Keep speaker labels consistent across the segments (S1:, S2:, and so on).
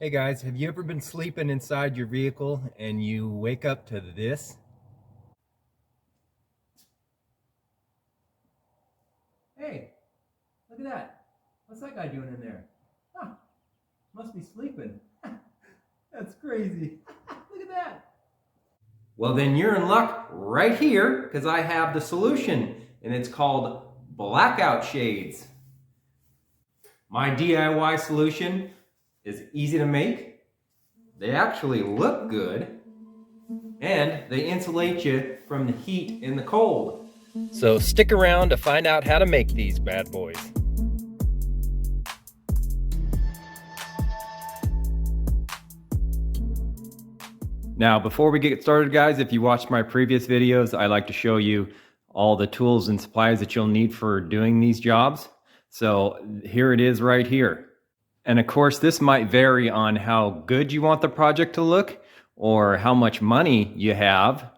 S1: Hey guys, have you ever been sleeping inside your vehicle and you wake up to this? Hey, look at that. What's that guy doing in there? Huh, must be sleeping. That's crazy. Look at that. Well, then you're in luck right here because I have the solution and it's called blackout shades. My DIY solution is easy to make. They actually look good. And they insulate you from the heat and the cold. So stick around to find out how to make these bad boys. Now, before we get started, guys, if you watched my previous videos, I like to show you all the tools and supplies that you'll need for doing these jobs. So here it is right here. And of course, this might vary on how good you want the project to look, or how much money you have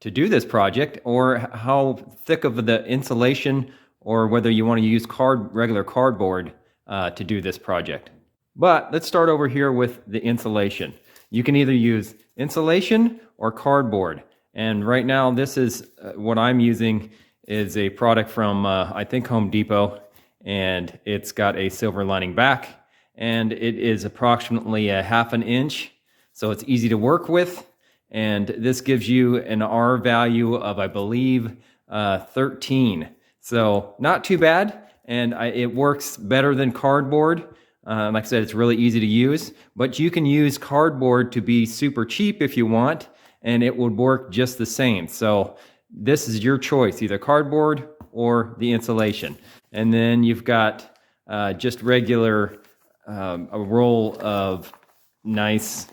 S1: to do this project, or how thick of the insulation, or whether you want to use regular cardboard to do this project. But let's start over here with the insulation. You can either use insulation or cardboard. And right now, this is what I'm using is a product from, I think, Home Depot. And it's got a silver lining back. And it is approximately a 1/2 inch. So it's easy to work with. And this gives you an R value of, I believe, 13. So not too bad. And it works better than cardboard. Like I said, it's really easy to use, but you can use cardboard to be super cheap if you want, and it would work just the same. So this is your choice, either cardboard or the insulation. And then you've got just regular, a roll of nice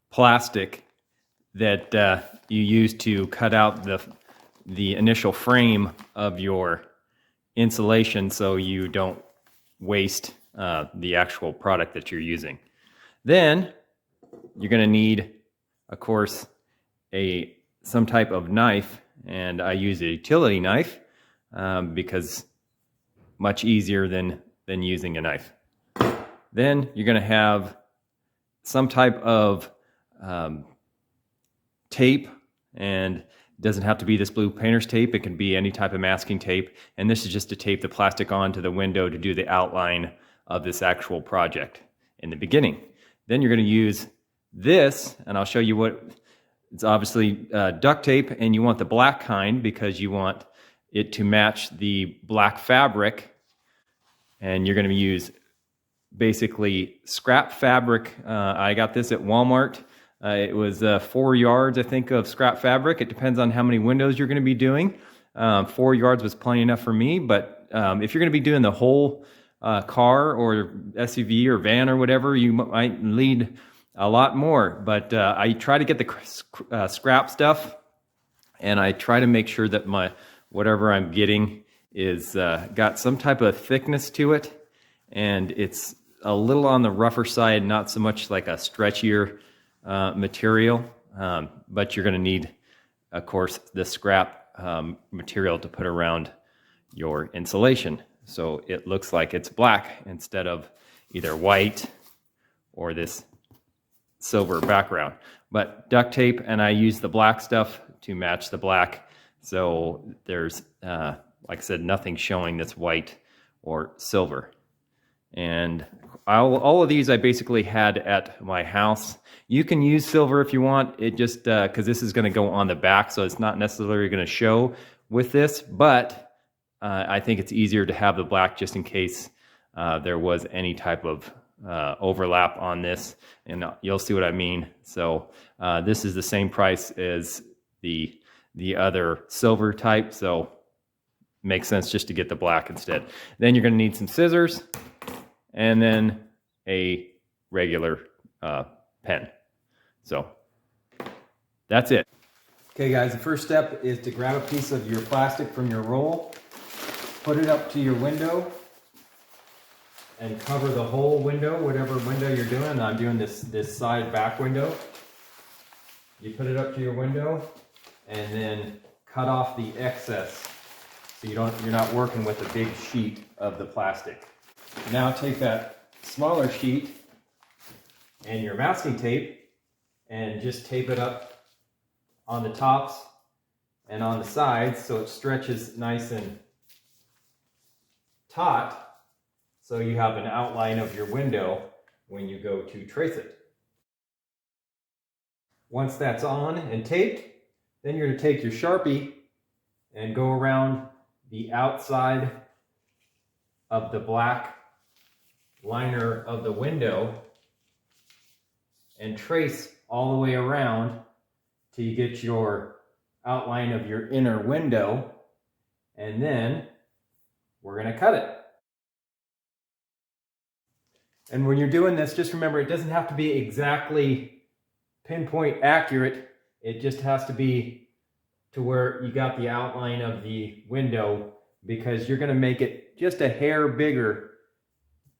S1: plastic that you use to cut out the initial frame of your insulation so you don't waste the actual product that you're using. Then you're going to need, of course, some type of knife, and I use a utility knife because much easier than using a knife. Then you're going to have some type of tape, and it doesn't have to be this blue painter's tape. It can be any type of masking tape. And this is just to tape the plastic onto the window to do the outline of this actual project in the beginning. Then you're going to use this, and I'll show you what, it's obviously duct tape, and you want the black kind because you want it to match the black fabric. And you're going to use basically scrap fabric. I got this at Walmart. It was 4 yards, I think, of scrap fabric. It depends on how many windows you're going to be doing. 4 yards was plenty enough for me, but if you're going to be doing the whole car or SUV or van or whatever, you might need a lot more. But I try to get the scrap stuff, and I try to make sure that whatever I'm getting is got some type of thickness to it, and it's a little on the rougher side, not so much like a stretchier material, but you're going to need, of course, the scrap material to put around your insulation, so it looks like it's black instead of either white or this silver background. But duct tape, and I use the black stuff to match the black, so there's like I said, nothing showing that's white or silver. And all of these I basically had at my house. You can use silver if you want. It just, because this is going to go on the back, so it's not necessarily going to show with this, but I think it's easier to have the black just in case there was any type of overlap on this, and you'll see what I mean. So this is the same price as the other silver type, so makes sense just to get the black instead. Then you're going to need some scissors, and then a regular pen. So that's it. Okay guys, the first step is to grab a piece of your plastic from your roll, put it up to your window, and cover the whole window, whatever window you're doing. I'm doing this side back window. You put it up to your window, and then cut off the excess so you're not working with a big sheet of the plastic. Now take that smaller sheet and your masking tape and just tape it up on the tops and on the sides so it stretches nice and taut, so you have an outline of your window when you go to trace it. Once that's on and taped, then you're going to take your Sharpie and go around the outside of the black liner of the window and trace all the way around till you get your outline of your inner window, and then we're going to cut it. And when you're doing this, just remember it doesn't have to be exactly pinpoint accurate. It just has to be to where you got the outline of the window, because you're going to make it just a hair bigger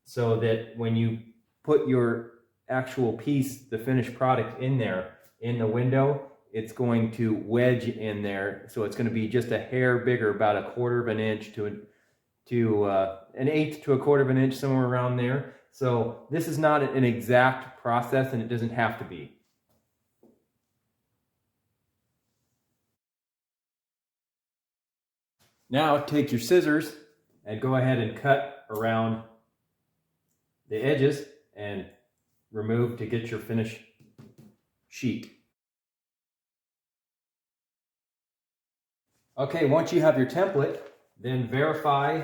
S1: so that when you put your actual piece, the finished product, in there in the window, it's going to wedge in there. So it's going to be just a hair bigger, about 1/4 of an inch to an 1/8 to 1/4 of an inch, somewhere around there. So this is not an exact process, and it doesn't have to be. Now take your scissors and go ahead and cut around the edges and remove to get your finished sheet. Okay, once you have your template, then verify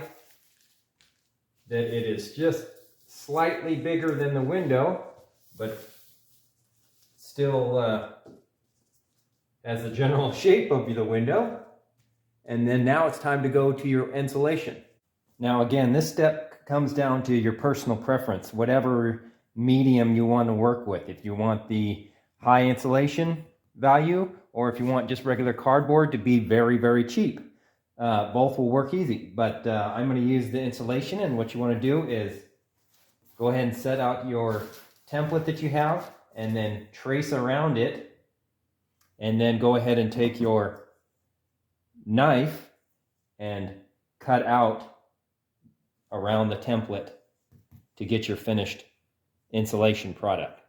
S1: that it is just slightly bigger than the window, but still has the general shape of the window. And then now it's time to go to your insulation. Now again, this step comes down to your personal preference, whatever medium you want to work with. If you want the high insulation value, or if you want just regular cardboard to be very, very cheap. Both will work easy, but I'm going to use the insulation, and what you want to do is go ahead and set out your template that you have, and then trace around it, and then go ahead and take your knife and cut out around the template to get your finished insulation product.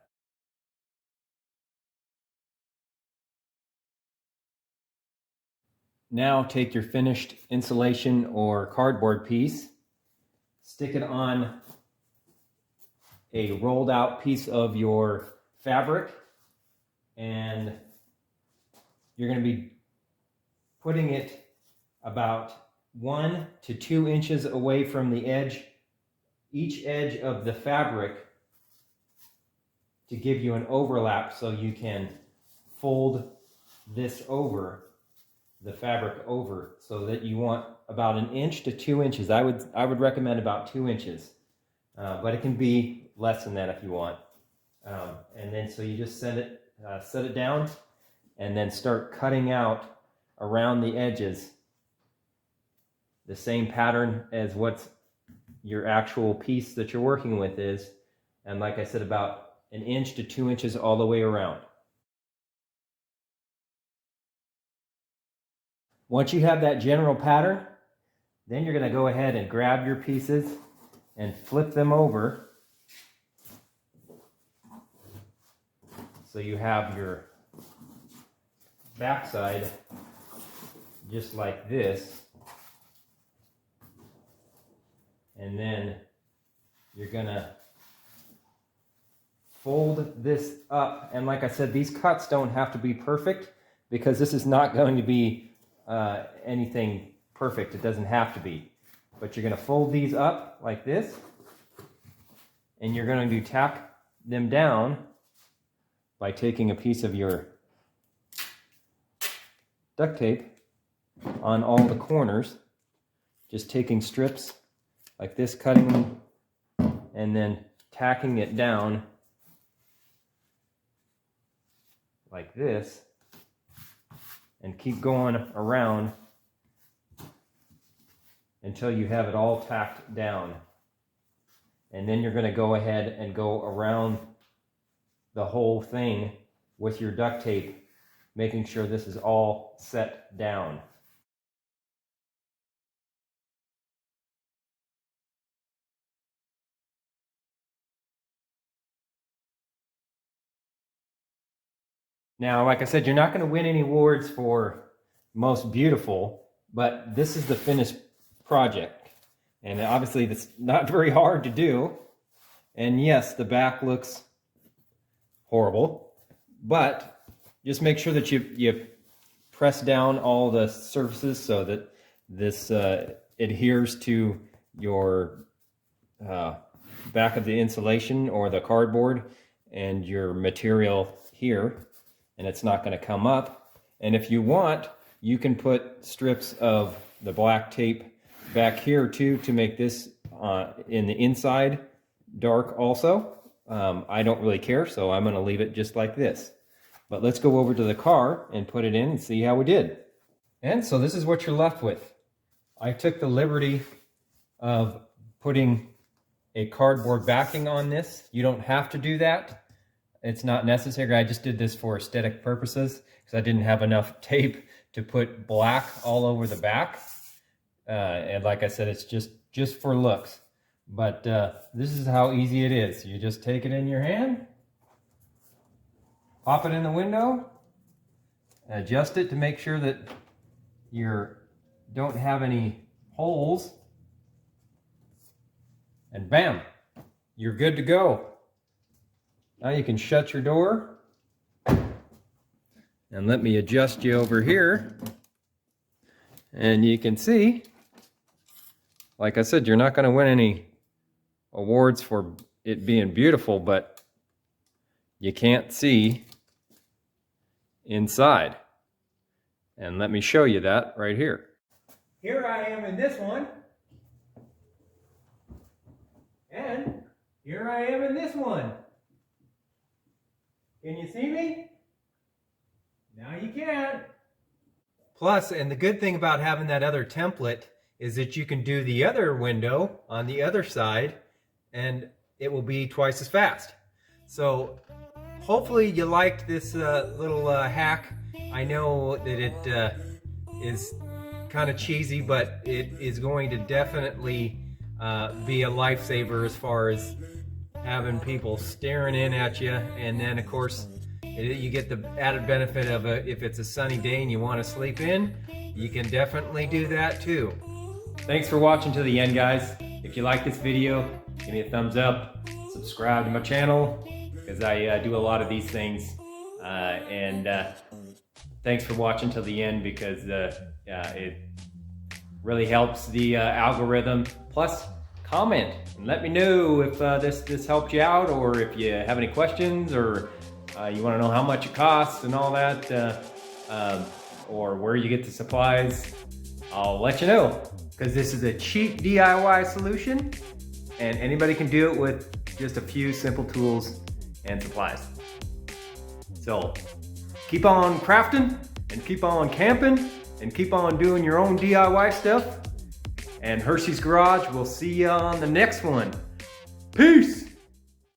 S1: Now take your finished insulation or cardboard piece, stick it on a rolled out piece of your fabric, and you're going to be putting it about 1 to 2 inches away from the edge, each edge of the fabric, to give you an overlap so you can fold this over, the fabric over, so that you want about 1 inch to 2 inches. I would recommend about 2 inches, but it can be less than that if you want. And then so you just set it down, and then start cutting out around the edges the same pattern as what's your actual piece that you're working with is, and like I said, about 1 inch to 2 inches all the way around. Once you have that general pattern, then you're going to go ahead and grab your pieces and flip them over so you have your backside just like this, and then you're going to fold this up. And like I said, these cuts don't have to be perfect, because this is not going to be anything perfect. It doesn't have to be, but you're going to fold these up like this, and you're going to tack them down by taking a piece of your duct tape on all the corners, just taking strips like this, cutting them, and then tacking it down like this, and keep going around until you have it all tacked down. And then you're going to go ahead and go around the whole thing with your duct tape, making sure this is all set down. Now, like I said, you're not going to win any awards for most beautiful, but this is the finished project. And obviously it's not very hard to do. And yes, the back looks horrible, but just make sure that you press down all the surfaces so that this adheres to your back of the insulation or the cardboard and your material here, and it's not going to come up. And if you want, you can put strips of the black tape back here too to make this in the inside dark also. I don't really care, so I'm going to leave it just like this. But let's go over to the car and put it in and see how we did. And so this is what you're left with. I took the liberty of putting a cardboard backing on this. You don't have to do that. It's not necessary. I just did this for aesthetic purposes because I didn't have enough tape to put black all over the back. And like I said, it's just for looks. But this is how easy it is. You just take it in your hand, pop it in the window, adjust it to make sure that you don't have any holes, and bam, you're good to go. Now you can shut your door, and let me adjust you over here, and you can see, like I said, you're not going to win any awards for it being beautiful, but you can't see inside. And let me show you that right here. Here I am in this one, and here I am in this one. Can you see me? Now you can. Plus, and the good thing about having that other template is that you can do the other window on the other side and it will be twice as fast. So hopefully you liked this little hack. I know that it is kind of cheesy, but it is going to definitely be a lifesaver as far as having people staring in at you. And then of course you get the added benefit of if it's a sunny day and you want to sleep in, you can definitely do that too. Thanks for watching to the end, guys. If you like this video, give me a thumbs up, subscribe to my channel, because I do a lot of these things. Thanks for watching till the end, because it really helps the algorithm. Plus, comment and let me know if this helped you out, or if you have any questions, or you want to know how much it costs and all that, or where you get the supplies. I'll let you know, because this is a cheap DIY solution and anybody can do it with just a few simple tools and supplies. So keep on crafting and keep on camping and keep on doing your own DIY stuff. And Hershey's Garage, we'll see you on the next one. Peace!